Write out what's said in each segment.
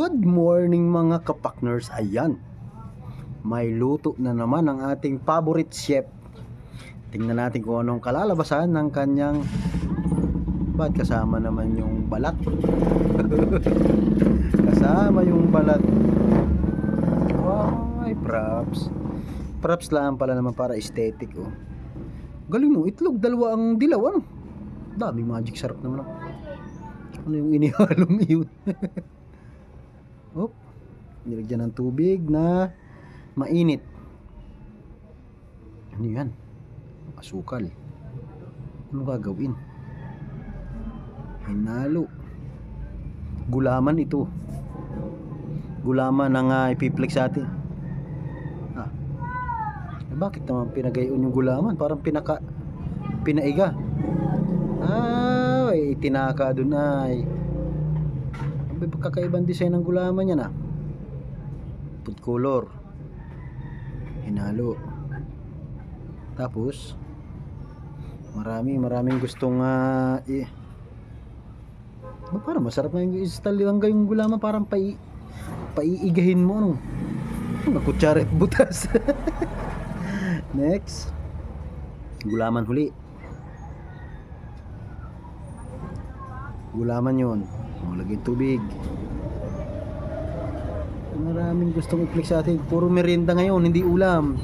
Good morning mga kapakners. Ayan, may luto na naman ang ating favorite chef. Tingnan natin kung anong kalalabasan ng kanyang. Ba't kasama naman yung balat? Kasama yung balat. Ay, props lang pala naman para aesthetic. Oh, galing mo, itlog dalawa ang dilaw. Ano? Daming magic, sarap naman. Ano yung inihalong yun? Op, nilagyan ng tubig na mainit. Ano yan? Asukal. Ano gagawin? Hinalo. Gulaman ito. Gulaman na ipiplex sa atin. Bakit naman pinagayon yung gulaman? Parang pinaiga. Itinaka dun ay. Kakaibang design ng gulaman yan ah. Food color. Hinalo. Tapos maraming gustong parang masarap na yung style lang yung gulaman, parang paiigahin mo ano. Kutsara at butas. Next, gulaman huli. Gulaman yun. Lagyan tubig. Maraming gustong i-flex sa atin. Puro merienda ngayon, hindi ulam.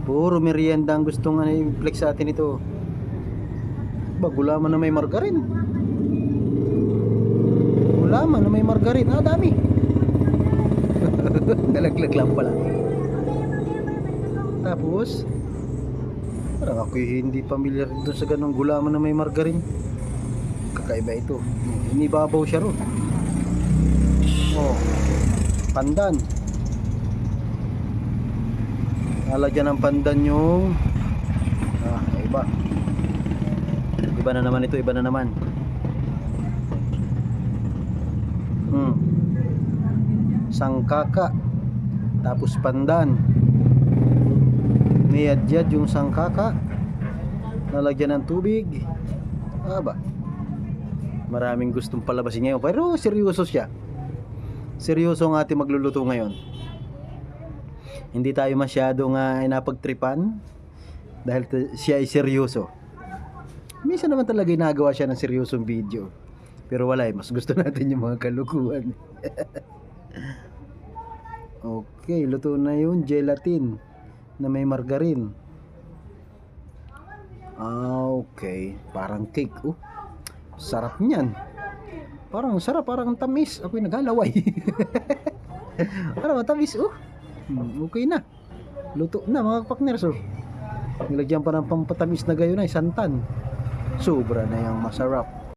Puro merienda ang gustong i-flex sa atin ito. Gulaman na may margarin. Gulaman na may margarin. Dami. Nalaglag lang pala. Tapos parang ako hindi familiar doon sa ganong gulaman na may margarin. Kakaiba ito. Inibabaw siya ron. Pandan. Lalagyan ng pandan yung iba na naman ito. Iba na naman. Sangkaka. Tapos pandan. Niyadyad yung sangkaka. Lalagyan ng tubig. Maraming gustong palabasin ngayon, pero seryoso siya. Seryoso ang ating magluluto ngayon. Hindi tayo masyadong napagtripan dahil siya ay seryoso. Minsan naman talaga ginagawa siya ng seryosong video, pero wala mas gusto natin yung mga kalukuhan. Okay, luto na yung gelatin na may margarine. Okay, parang cake. Sarap niyan. Parang sarap, parang tamis. Ako'y naghalaway. Parang matamis. Okay na. Luto na mga kapakners. Nilagyan pa ng pampatamis na gayon ay santan. Sobra na yung masarap.